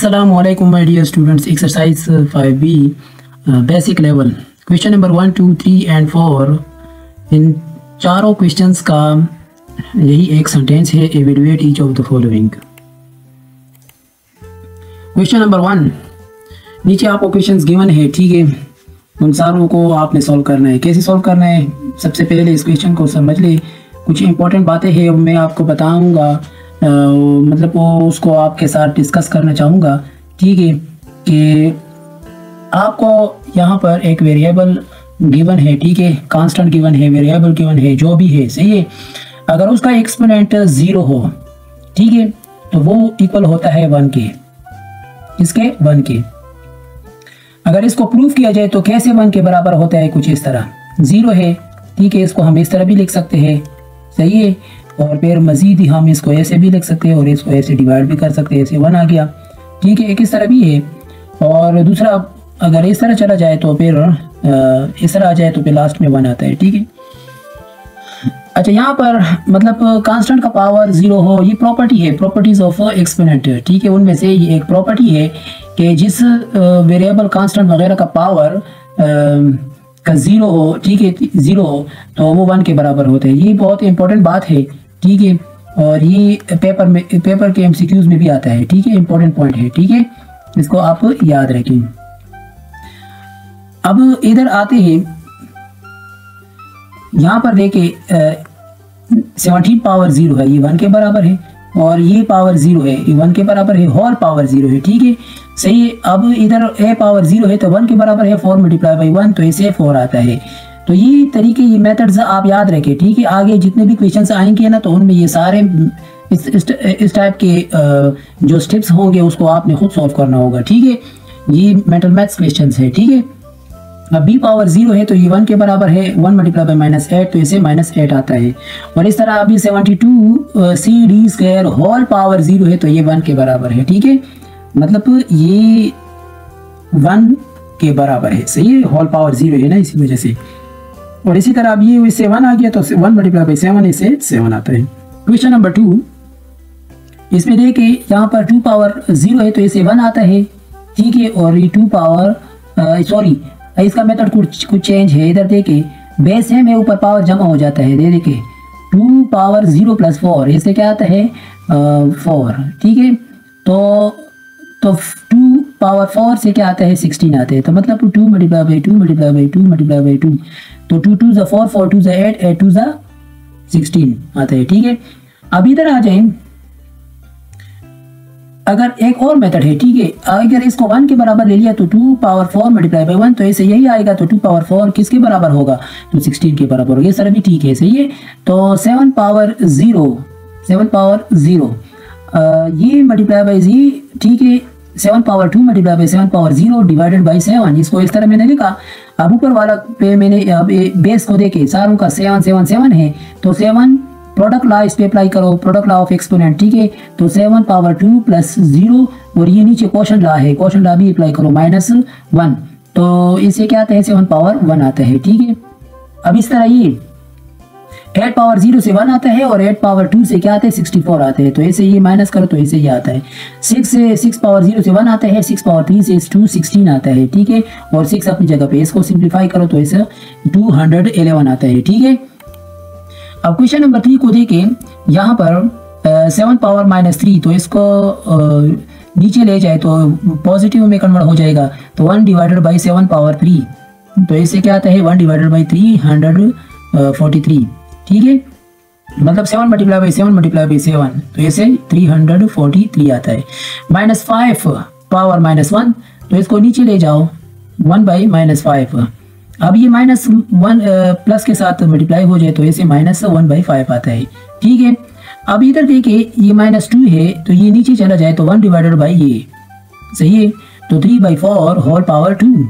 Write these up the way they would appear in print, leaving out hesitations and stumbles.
Assalamu alaikum my dear students. Exercise 5B basic level question number 1, 2, 3 and 4 इन चारों questions का यही एक sentence है evaluate each of the following. Question number 1, नीचे आपको क्वेश्चंस गिवन है, ठीक है, उन सारों को आपने सॉल्व करना है. कैसे सॉल्व करना है? सबसे पहले इस क्वेश्चन को समझ ले. कुछ इंपॉर्टेंट बातें हैं मैं आपको बताऊंगा, मतलब वो उसको आपके साथ डिस्कस करना चाहूँगा, ठीक है. कि आपको यहाँ पर एक वेरिएबल गिवन है, ठीक है, कांस्टेंट गिवन है, वेरिएबल गिवन है, जो भी है, सही है. अगर उसका एक्सपोनेंट 0 हो, ठीक है, तो वो इक्वल होता है 1 के. इसके 1 के. अगर इसको प्रूफ किया जाए तो कैसे 1 के बराबर होता है? कुछ इस तरह. 0 है, ठीक है, इसको हम इस तरह भी लिख सकते हैं, सही है. और फिर मजीद हम इसको ऐसे भी लिख सकते हैं और इसको ऐसे डिवाइड भी कर सकते हैं, ऐसे 1 आ गया, ठीक है. एक इस तरह भी है. और दूसरा, अगर इस तरह चला जाए तो फिर इस तरह आ जाए तो फिर लास्ट में 1 आता है, ठीक है. अच्छा, यहाँ पर मतलब कांस्टेंट का पावर 0 हो, ये प्रॉपर्टी है, प्रॉपर्टीज ऑफ एक्सपोनेंट, ठीक है. उनमें से ये एक प्रॉपर्टी है कि जिस वेरिएबल कांस्टेंट वगैरह का पावर का 0 हो, ठीक है, 0 हो, तो वो 1 के बराबर होता है. ये बहुत इंपॉर्टेंट बात है, ठीक है. और ये पेपर के एमसीक्यूज में भी आता है, ठीक है, इंपॉर्टेंट पॉइंट है, ठीक है, इसको आप याद रखें. अब इधर आते हैं, यहाँ पर देखें 17 पावर 0 है, ये 1 के बराबर है. और ये पावर 0 है, ये 1 के बराबर है. होल पावर 0 है, ठीक है, सही है. अब इधर a पावर 0 है तो 1 के बराबर है, 4 मल्टीप्लाई बाई 1, तो इसे 4 आता है. तो ये तरीके, ये मेथड्स आप याद रखें, ठीक है. आगे जितने भी क्वेश्चंस आएंगे ना, तो उनमें ये सारे इस टाइप के जो स्टेप्स होंगे उसको आपने खुद सॉल्व करना होगा, ठीक है. ये मेंटल मैथ्स क्वेश्चंस है, ठीक है. अब b पावर 0 है तो ये 1 के बराबर है, 1 मल्टीप्लाई बाई -8, तो इसे -8 आता है. और इस तरह अभी 72 CD स्क्वायर होल पावर 0 है तो ये 1 के बराबर है, ठीक है. मतलब ये 1 के बराबर है, सही है, होल पावर 0 है ना, इसी वजह से. और इसी तरह अब ये 7 आ गया तो 1 मल्टीप्लाई बाई 7, इसे 7 आता है. क्वेश्चन नंबर 2, इसमें देखिए यहाँ पर 2 पावर 0 है तो इसे 1 आता है, ठीक है. और ये 2 पावर सॉरी, इसका मेथड कुछ चेंज है. इधर देखिए बेस सेम है, ऊपर पावर जमा हो जाता है. देखिए 2 पावर 0 प्लस 4, इससे क्या आता है 4, ठीक है. तो 2 पावर 4 से क्या आता है 16 आते हैं. तो मतलब 2 multiply by 2 multiply by 2 multiply by 2, तो 2 2 ज़ा 4, 4 2 ज़ा 8, 8 2 ज़ा 16 आता है, ठीक है. अब इधर आ जाए, अगर एक और मेथड है, ठीक है, अगर इसको 1 के बराबर ले लिया तो 2 पावर 4 मल्टीप्लाई बाई 1, तो ऐसे यही आएगा. तो 2 पावर 4 किसके बराबर होगा? तो 16 के बराबर होगा. ये सर भी ठीक है, सही है. तो 7 पावर 0 ये मल्टीप्लाई बाई जी, ठीक है, 7 power 2 multiply by 7 power 0 divided by 7. इसको इस तरह मैंने लिखा. अब ऊपर वाला पे मैंने अब बेस को देखे, सारों का 7 7 7 है, तो 7 प्रोडक्ट लॉ इस पे अप्लाई करो, प्रोडक्ट लॉ ऑफ एक्सपोनेंट, ठीक है. तो 7 पावर 2 प्लस 0, और ये नीचे क्वोशंट लॉ है, क्वोशंट लॉ भी अप्लाई करो, -1, तो इससे क्या आता है 7 पावर 1 आता है, ठीक है. अब इस तरह ये 8 पावर 0 से 1 आता है और 8 पावर 2 से क्या आता है 64 आते हैं. तो ऐसे ये माइनस करो तो ऐसे ये आता है. 6 पावर 0 से 1 आता है, 6 पावर 3 से 2 16 आता है, ठीक है. और 6 अपनी जगह पे, इसको सिंप्लीफाई करो तो ऐसे 211 आता है, ठीक है. अब क्वेश्चन नंबर 3 को देखें, यहाँ पर 7 पावर -3, तो इसको नीचे ले जाए तो पॉजिटिव में कन्वर्ट हो जाएगा. तो 1 डिवाइडेड बाई 7 पावर 3, तो इससे क्या आता है 1 डिवाइडेड बाई 343, ठीक है. मतलब 7 मल्टीप्लाई बाई 7 मल्टीप्लाई बाई 7, तो ऐसे 343 आता है. -5 पावर -1, तो इसको नीचे ले जाओ 1 बाई -5. अब ये -1 प्लस के साथ मल्टीप्लाई हो जाए तो ऐसे -1 बाई 5 आता है, ठीक है. अब इधर देखिए ये -2 है तो ये नीचे चला जाए तो 1 डिवाइडेड बाई ये, सही है, तो 3 बाई 4 होल पावर 2.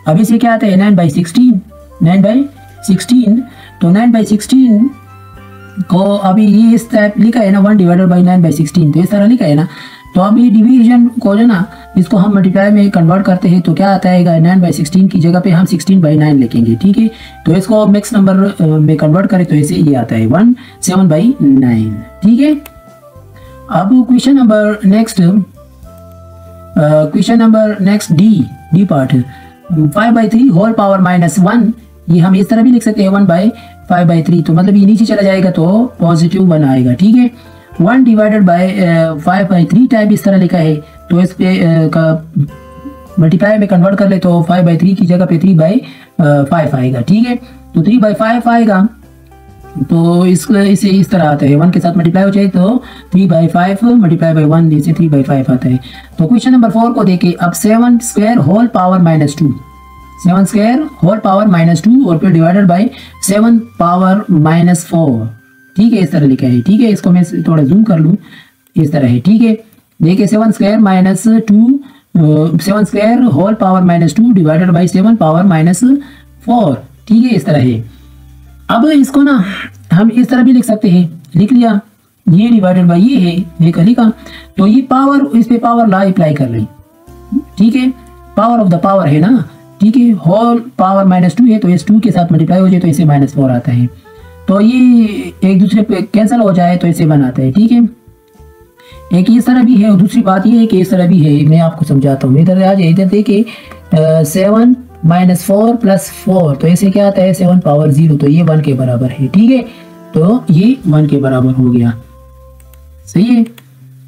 अब इसे क्या आता है 9 बाई 16, 9 बाई 16, तो 9 बाई 16 को अभी ये इस टाइप लिखा है ना, 1 डिवाइडेड बाई 9 बाई 16, तो इस तरह लिखा है ना. तो अब ये डिवीजन को जो ना, इसको हम मल्टीप्लाई में कन्वर्ट करते हैं तो क्या आता है 9 बाई 16 की जगह पे हम 16 बाई 9 लिखेंगे, ठीक है. तो इसको मिक्स नंबर में कन्वर्ट करें तो ऐसे ये आता है 17 बाई 9, ठीक है. अब question number next, question number next D part 5/3 whole power -1, ये हम इस तरह भी लिख सकते हैं 1/5/3, तो मतलब ये नीचे चला जाएगा तो +1 आएगा, ठीक है। 1 डिवाइडेड बाय 5/3 टाइप इस तरह लिखा है, तो इस पे का मल्टीप्लाई में कन्वर्ट कर ले तो 5/3 की जगह पे 3/5 आएगा, ठीक है। तो 3/5 आएगा, तो इसे इस तरह आता है, 1 के साथ मल्टीप्लाई हो जाए तो 3/5 मल्टीप्लाई बाई 1, इसे 3/5 आता है। तो क्वेश्चन नंबर 4 को देखे, अब 7 square whole power -2, 7 square whole power -2 और फिर डिवाइडेड बाई 7 पावर -4, ठीक है, इस तरह लिखा है, ठीक है। इसको मैं थोड़ा जूम कर लूँ, इस तरह है, ठीक है। देखिए 7 square -2 7 square whole power -2 divided by 7 power -4, ठीक है, इस तरह है। अब इसको ना हम इस तरह भी लिख सकते हैं, लिख लिया, ये डिवाइडेड बाई ये है, लिखा, तो ये पावर, इस पे पावर ला अप्लाई कर रही, ठीक है, पावर ऑफ द पावर है ना, ठीक है। होल पावर -2 है तो इस 2 के साथ मल्टीप्लाई हो जाए तो इसे -4 आता है, तो ये एक दूसरे पे कैंसिल हो जाए तो इसे 1 आता है, ठीक है। एक इस तरह भी है और दूसरी बात ये है कि इस तरह भी है, मैं आपको समझाता हूँ। इधर आ जाए, इधर देखिए 7 -4 + 4, तो ऐसे क्या आता है 7 पावर 0, तो ये 1 के बराबर है, ठीक है। तो ये 1 के बराबर हो गया, सही है।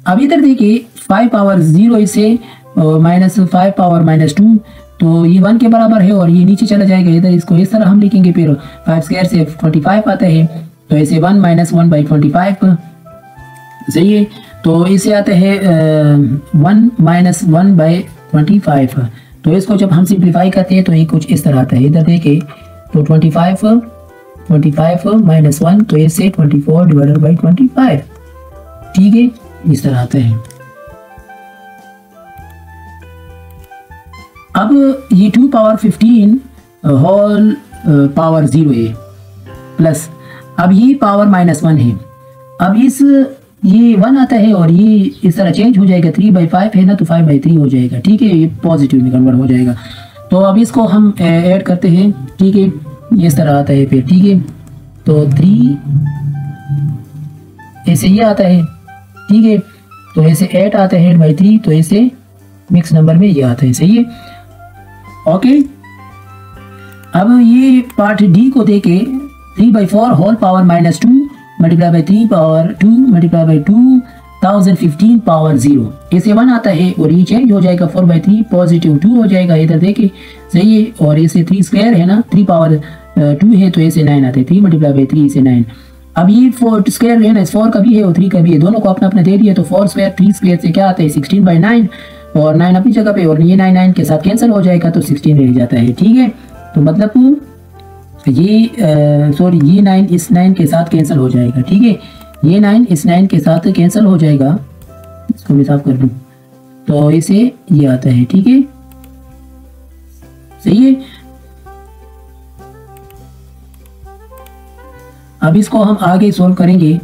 अब इधर देखिए 5 पावर 0 इसे -5 पावर -2, तो ये 1 के बराबर है और ये नीचे चला जाएगा, इधर इसको इस तरह हम लिखेंगे, फिर 5 स्क्वायर से 25 आता है, तो ऐसे 1 - 1/25, सही है। तो इसे आता है 1 - 1/25, तो इसको जब हम सिंप्लीफाई करते हैं तो ये कुछ इस तरह आता है, इधर देखिए, तो 25 -1, तो इससे 24 डिवाइडेड बाई 25, ठीक है, इस तरह आता है। अब ये 2 पावर 15 होल पावर 0 है प्लस, अब ये पावर -1 है, अब ये 1 आता है और ये इस तरह चेंज हो जाएगा, 3/5 है ना, तो 5/3 हो जाएगा, ठीक है, ये पॉजिटिव में कन्वर्ट हो जाएगा। तो अब इसको हम ऐड करते हैं, ठीक है, इस तरह आता है फिर, ठीक है। तो 3 ऐसे ये आता है, ठीक है, तो ऐसे 8 आता है 8/3, तो ऐसे मिक्स नंबर में ये आता है, सही है, ओके। अब ये पार्ट डी को देके 3/4 whole power -2 multiply by 3 power 2 multiply by 2015 power 0, इसे 1 आता है और ये चेंज हो जाएगा 4/3 पॉजिटिव 2 हो जाएगा, इधर देखिए, सही है। और इसे 3 स्क्वायर है ना, 3 पावर 2 है तो ऐसे 9 आते हैं, 3 मल्टीप्लाई बाई 3 इसे 9। अब ये 4 स्क्वायर है ना, 4 का भी है और 3 का भी है, दोनों को अपना अपना दे दिया, तो 4 स्क्वायर 3 स्क्वायर से क्या आता है 16/9, और 9 अपनी जगह पे, और ये 9 के साथ कैंसिल हो जाएगा तो 16 रह जाता है, ठीक है। तो मतलब ये सॉरी, ये 9 इस 9 के साथ कैंसिल हो जाएगा, ठीक है, ये 9 इस 9 के साथ कैंसिल हो जाएगा, इसको मैं साफ कर दूं, तो इसे ये आता है, ठीक है, सही है। अब इसको हम आगे सॉल्व करेंगे।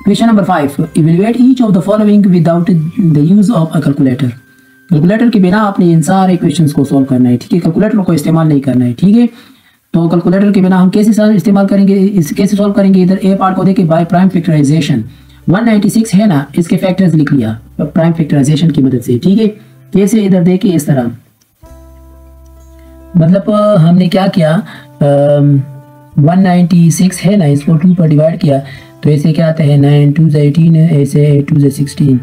Question number 5, evaluate each of the following without the use of a calculator. Calculator के बिना आपने इन सारे क्वेश्चंस को सॉल्व करना है, ठीक है, कैलकुलेटर को इस्तेमाल नहीं करना है, ठीक है। तो कैलकुलेटर के बिना हम कैसे इस्तेमाल करेंगे, कैसे सॉल्व करेंगे। इधर ए पार्ट को देखिए, बाय प्राइम फैक्टराइजेशन 196 है ना, इसके फैक्टर्स लिख लिया प्राइम फैक्टराइजेशन की मदद से, ठीक है। कैसे, इधर देखिए इस तरह, मतलब हमने क्या किया, 196 है ना, इसको 2 पर डिवाइड किया, तो ऐसे क्या आता है 9 2 18, ऐसे 2 16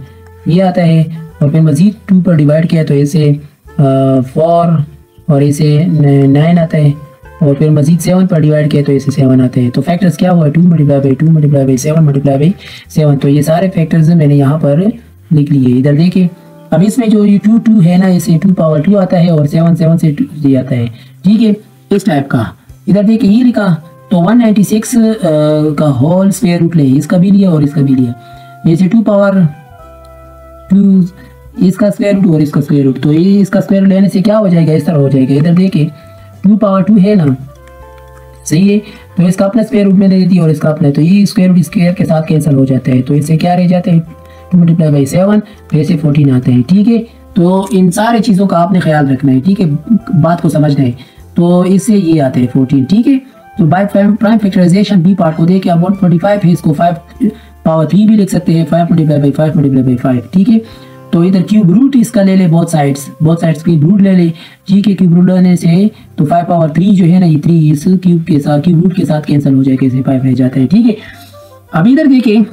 ये आता है, और फिर मजीद 2 पर डिवाइड किया तो ऐसे 4 और ऐसे 9 आता है, और फिर मजीद 7 पर डिवाइड किया तो ऐसे 7 आते हैं। तो फैक्टर्स क्या हुआ, 2 multiply by 2 multiply by 7 multiply by 7, तो ये सारे फैक्टर्स मैंने यहाँ पर लिख लिए, इधर देखिए। अब इसमें जो ये 2 है ना, इसे 2 पावर 2 आता है और 7 से 2 आता है, ठीक है, इस टाइप का। इधर देखिए ये लिखा, तो 196 का होल स्क्वायर रूट ले, इसका भी लिया और इसका भी लिया, जैसे 2 पावर 2 इसका स्क्वायर रूट और इसका स्क्वायर रूट, तो ये इसका स्क्वायर लेने से क्या हो जाएगा, इस तरह हो जाएगा। इधर देखिए 2 पावर 2 है ना, सही है, तो इसका अपना स्क्वायर रूट में दे देती है और इसका अपना, तो ये स्क्वायर रूट स्क्वायर के साथ कैंसिल हो जाता है, तो इससे क्या रह जाते हैं 2 मल्टीप्लाई बाई 7, तो ऐसे 14 आते हैं, ठीक है। तो इन सारी चीज़ों का आपने ख्याल रखना है, ठीक है, बात को समझना है। तो इससे ये आते हैं 14, ठीक है। तो by prime factorisation B part को देखिए, अब 125 है, इसको पावर 3 भी लिख सकते हैं, 5 मल्टीप्लाई बाई 5 मल्टीप्लाई बाई 5, ठीक है। तो इधर क्यूब रूट इसका ले ले, बोथ साइड्स की रूट ले ले, ठीक है। क्यूब रूट लेने से तो 5 पावर 3 जो है ना, ये 3 इस क्यूब रूट के साथ कैंसिल हो जाएगा, इसे 5 रह जाता है, ठीक है। अब इधर देखिए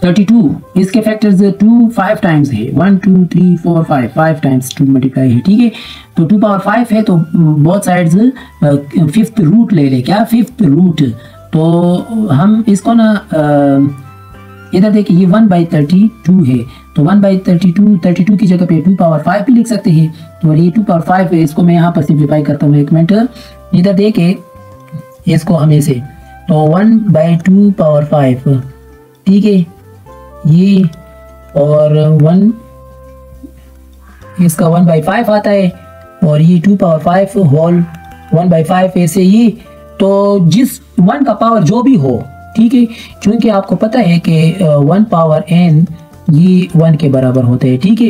32, इसके फैक्टर्स 2 5 टाइम्स है, 1 2 3 4 5 टाइम्स 2 मल्टीप्लाई है, ठीक है। तो 2 पावर 5 है, तो बोथ साइड्स 5th रूट ले ले, क्या 5th रूट। तो हम इसको ना इधर देखिए ये 1/32 है, तो 1/32 की जगह पे 2 पावर 5 भी लिख सकते हैं। तो ये 2 पावर 5 है, इसको मैं यहाँ पर सिंप्लीफाई करता हूँ, एक मिनट। इधर देखे इसको हम ऐसे, तो 1/2 पावर 5, ठीक है, ये और 1 इसका 1/5 आता है, और ये 2 पावर 5 होल 1/5 ऐसे ही। तो जिस 1 का पावर जो भी हो, ठीक है, क्योंकि आपको पता है कि 1 पावर n ये 1 के बराबर होता है, ठीक है।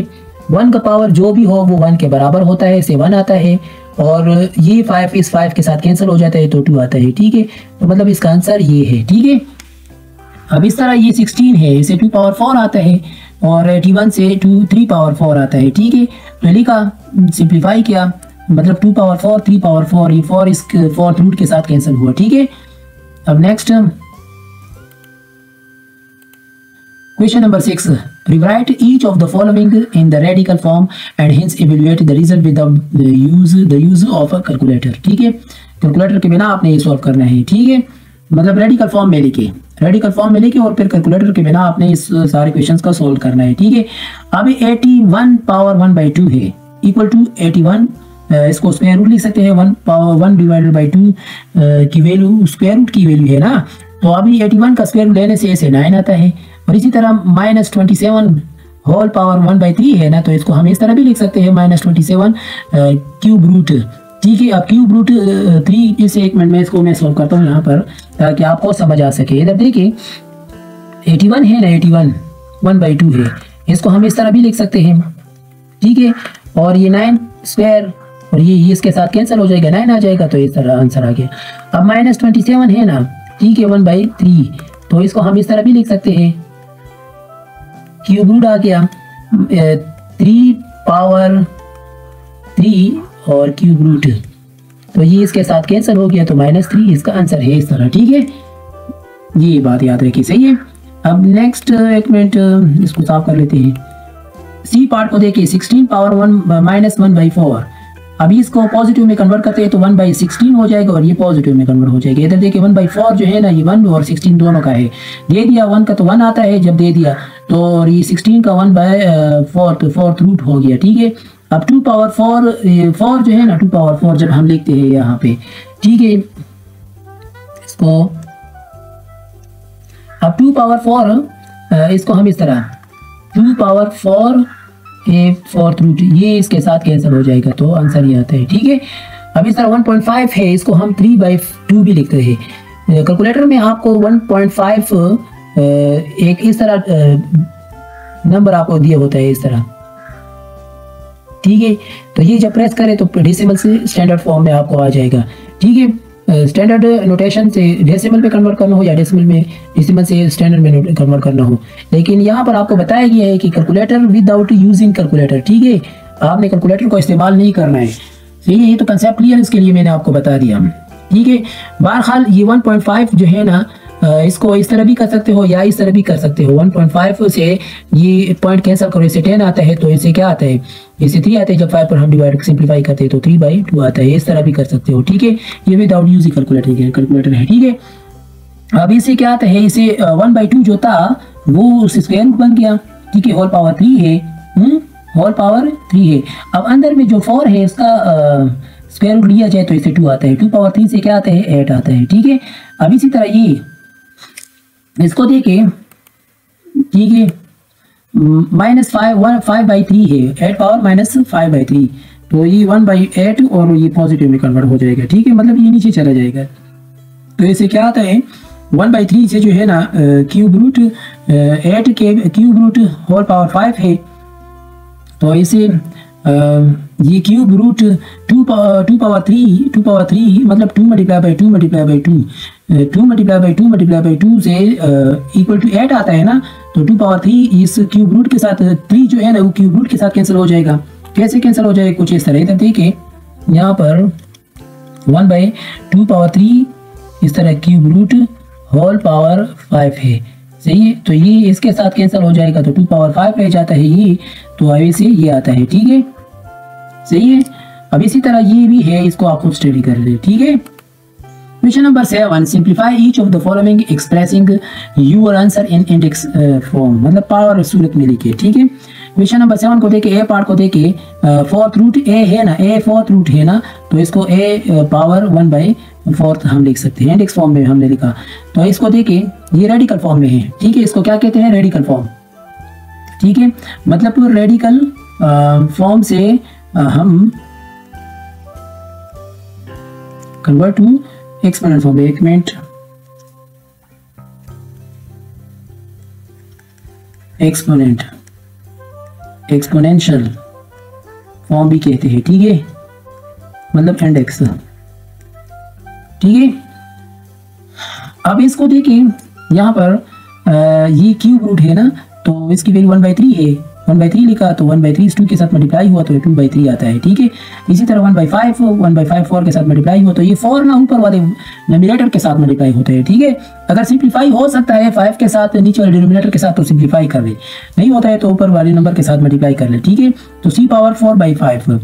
1 का पावर जो भी हो वो 1 के बराबर होता है, से 1 आता है, और ये 5 इस 5 के साथ कैंसिल हो जाता है, तो 2 आता है, ठीक है। तो मतलब इसका आंसर ये है, ठीक है। अब इस तरह ये 16 है, इसे 2 पावर 4 आता है, और 81 से 3 पावर 4 आता है, ठीक है। तो लिखा, सिंप्लीफाई किया, मतलब 2 पावर 4 3 पावर 4, ये 4 इस 4th रूट के साथ कैंसिल हुआ, ठीक है। अब next question number 6, rewrite each of the following in the radical form and hence evaluate the result without the use of a calculator, ठीक है। कैलकुलेटर के बिना आपने ये सॉल्व करना है, ठीक है। मतलब रेडिकल फॉर्म में लेके और फिर कैलकुलेटर के बिना आपने इस सारे क्वेश्चंस का सॉल्व करना है, ठीक है। अभी 81 पावर 1/2 है इक्वल टू 81, इसको स्क्वायर रूट लिख सकते हैं, 1 पावर 1 डिवाइडेड बाई 2 की वैल्यू स्क्वायर रूट की वैल्यू है ना। तो अभी 81 का स्क्वायर रूट लेने से ऐसे 9 आता है, और इसी तरह -27 होल पावर 1/3 है ना, तो इसको हम इस तरह भी लिख सकते हैं, -27 क्यूब रूट, ठीक है। अब क्यूब रूट 3, इस 1 मिनट में इसको मैं सॉल्व करता हूँ यहाँ पर, ताकि आपको समझ आ सके। इधर देखिए 81 है ना, 81 1/2 है, इसको हम इस तरह भी लिख सकते हैं, ठीक है। और ये 9 स्क्वायर, और ये इसके साथ कैंसिल हो जाएगा, 9 आ जाएगा, तो इस तरह आंसर आ गया। अब -27 है ना, ठीक है, 1/3, तो इसको हम इस तरह भी लिख सकते हैं, क्यूब रूट आ गया 3 पावर 3 और क्यूब रूट, तो ये इसके साथ कैंसिल हो गया, तो -3 इसका आंसर है, इस तरह, ठीक है। ये बात याद रखिए, सही है। अब नेक्स्ट, एक मिनट इसको साफ कर लेते हैं। सी पार्ट को देखिए, 16 पावर 1/4, अभी इसको पॉजिटिव में कन्वर्ट करते हैं तो 1/16 हो जाएगा, और ये पॉजिटिव में कन्वर्ट हो जाएगा। इधर देखिए 1/4 जो है ना, ये 1 और 16 दोनों का है, दे दिया 1 का तो 1 आता है जब दे दिया, तो ये 16 का 1/4 तो 4th रूट हो गया, ठीक है। अब 2 पावर 4 जो है ना, 2 पावर 4 जब हम लिखते हैं यहाँ पे, ठीक है, इसको अब 2 पावर 4 इसको हम इस तरह 2 पावर 4 4th रूट, ये इसके साथ कैंसिल हो जाएगा, तो आंसर ये आता है, ठीक है। अब इस तरह 1.5 है, इसको हम 3/2 भी लिखते हैं। कैलकुलेटर में आपको 1.5 एक इस तरह नंबर आपको दिया होता है, इस तरह, ठीक है। तो ये जब प्रेस करें तो डेसिमल से स्टैंडर्ड फॉर्म में आपको आ जाएगा, ठीक है। स्टैंडर्ड नोटेशन से डेसिमल में कन्वर्ट करना हो, या डेसिमल से स्टैंडर्ड में कन्वर्ट करना हो, लेकिन यहाँ पर आपको बताया गया है कि कैलकुलेटर विदाउट यूजिंग कैलकुलेटर, ठीक है, आपने कैलकुलेटर को इस्तेमाल नहीं करना है, सही है। ये तो कंसेप्ट क्लियरेंस के लिए मैंने आपको बता दिया, ठीक है। बहरहाल ये 1.5 जो है ना, इसको इस तरह भी कर सकते हो या इस तरह भी कर सकते हो। 1.5 से ये पॉइंट कैंसिल करो, इससे 10 आता है, तो इससे क्या आता है, इससे 3 आता है। जब 5 पर हम डिवाइड सिंप्लीफाई करते हैं तो 3/2 आता है, इस तरह भी कर सकते हो, ठीक है। ये विदाउट यूजिंग कैलकुलेटर है, ठीक है। अब इसे क्या आता है, इसे 1/2 जो था वो स्क्वायर रूट बन गया, ठीक है, होल पावर 3 है, होल पावर 3 है। अब अंदर में जो 4 है इसका स्क्वायर रूट लिया जाए तो इसे 2 आता है, 2 पावर 3 से क्या आता है, 8 आता है, ठीक है। अब इसी तरह ये इसको देखिए, ठीक है, -5/3 है, 8 पावर -5/3, तो ये 1/8 और ये पॉजिटिव में कन्वर्ट हो जाएगा, ठीक है, मतलब ये नीचे चला जाएगा। तो इसे क्या आता है, 1/3 से जो है ना क्यूब रूट 8 के क्यूब रूट होल पावर 5 है, तो इसे ये क्यूब रूट 2 पावर 3 मतलब 2 × 2 × 2 2 मल्टीप्लाई बाई 2 से इक्वल टू 8 आता है ना, तो 2 पावर 3 इस क्यूब रूट के साथ 3 जो है ना वो क्यूब रूट के साथ कैंसिल हो जाएगा। कैसे कैंसिल हो जाएगा, कुछ इस तरह। इधर देखिए यहाँ पर 1 बाई 2 पावर 3 इस तरह क्यूब रूट होल पावर 5 है, सही है। तो ये इसके साथ कैंसिल हो जाएगा, तो 2 पावर 5 रह जाता है ये, तो आगे से ये आता है, ठीक है, सही है। अब इसी तरह ये भी है, इसको आप खुद स्टडी कर ले, ठीक है। Question number 7, simplify each of the following expressing your answer in index form, मतलब पावर सूरत में लिखे, ठीक है। क्वेश्चन नंबर 7 को देखे, ए पार्ट को देखे, फोर्थ रूट ए है ना, ए फोर्थ रूट है ना, तो इसको ए पावर 1 बाई 4 हम लिख सकते हैं, इंडेक्स फॉर्म में हमने लिखा। तो इसको देखे ये रेडिकल फॉर्म में है, ठीक है, इसको क्या कहते हैं, रेडिकल फॉर्म, ठीक है। मतलब रेडिकल फॉर्म से हम कन्वर्ट टू एक्सपोनेंट फॉर्म, एक मिनट, एक्सपोनेंट, एक्सपोनेंशियल फॉर्म भी कहते हैं, ठीक है, मतलब इंडेक्स, ठीक है। अब इसको देखिए यहाँ पर ये क्यूब रूट है ना, तो इसकी वैल्यू 1/3 है, 1/3 लिखा, तो 1/3 इस 2 के साथ मल्टीप्लाई हुआ तो 2/3 आता है, ठीक है। इसी तरह 1/5 4 के साथ मल्टीप्लाई हुआ, तो ये 4 ना ऊपर वाले डिनोमिनेटर के साथ मल्टीप्लाई होते हैं, ठीक है। अगर सिंप्लीफाई हो सकता है 5 के साथ नीचे वाले डिनोमिनेटर के साथ, तो सिंप्लीफाई कर ले, नहीं होता है तो ऊपर वाले नंबर के साथ मल्टीप्लाई कर ले, ठीक है। तो c पावर 4/5।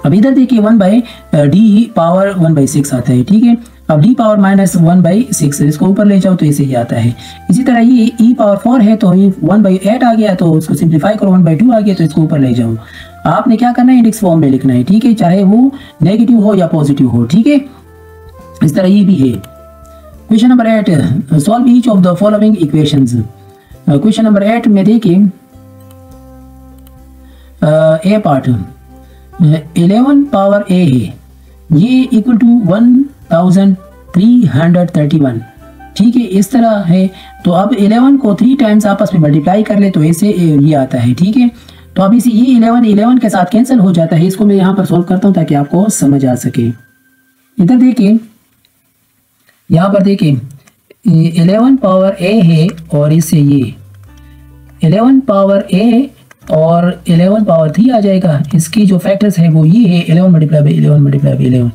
अब इधर देखिए 1/d पावर 1/6 आता है, ठीक है। अब d पावर -1/6 इसको ऊपर ले जाओ तो इसे ही आता है। इसी तरह ये e पावर 4 है, तो ये 1/8 आ गया, तो उसको सिंप्लीफाई करो, 1/2 आ गया, तो इसको ऊपर ले जाओ। आपने क्या करना है, इंडेक्स फॉर्म में लिखना है, ठीक है, चाहे वो नेगेटिव हो या पॉजिटिव हो, ठीक है। इस तरह ये भी है। Question number 8, solve each of the following equations. Question number 8 में देखिए ए पार्ट 11 पावर a है, ये इक्वल टू 1331, ठीक है, इस तरह है। तो अब 11 को 3 टाइम्स आपस में मल्टीप्लाई कर ले तो ऐसे ये आता है, ठीक है। तो अब इसे ये 11 के साथ कैंसिल हो जाता है, इसको मैं यहाँ पर सॉल्व करता हूँ ताकि आपको समझ आ सके। इधर देखिए, यहाँ पर देखिए 11 पावर a है, और इससे ये 11 पावर a और 11 पावर 3 आ जाएगा। इसकी जो फैक्टर्स है वो ये है 11 मल्टीप्लाई बाई 11 मल्टीप्लाई बाई 11।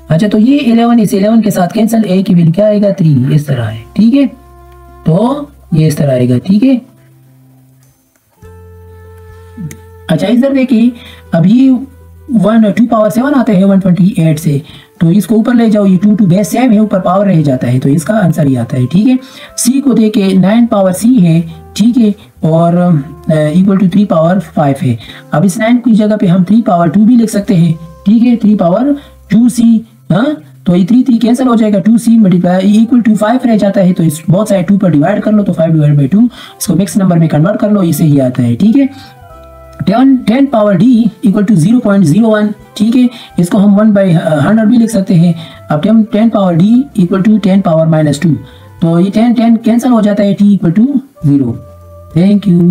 अच्छा, तो ये 11 इस 11 के साथ कैंसिल, a की वैल्यू क्या आएगा 3, इस तरह है, ठीक है। तो ये इस तरह आएगा, ठीक है। अच्छा, इधर देखिए अब ये 2 पावर 7 आता है 128 से, तो इसको ऊपर ले जाओ, ये 2 बेस सेम है, ऊपर पावर रह जाता है, तो इसका आंसर ये आता है, ठीक है। c को देके 9 पावर c है, ठीक है, और इक्वल टू 3 पावर 5 है। अब इस 9 की जगह पे हम 3 पावर 2 भी लिख सकते हैं, ठीक है, 3 पावर 2c, हाँ, तो ये 3 कैंसिल हो जाएगा, 2c मल्टीप्लाई इक्वल टू 5 रह जाता है, तो इस बहुत सारे 2 पर डिवाइड कर लो, तो 5/2 इसको मिक्स नंबर में कन्वर्ट कर लो, इसे ही आता है, ठीक है। 10 पावर d इक्वल टू 0.01, ठीक है, इसको हम 1/100 भी लिख सकते हैं। अब 10 पावर d इक्वल टू 10 पावर -2, तो ये 10 कैंसिल हो जाता है, t equal to 0। Thank you.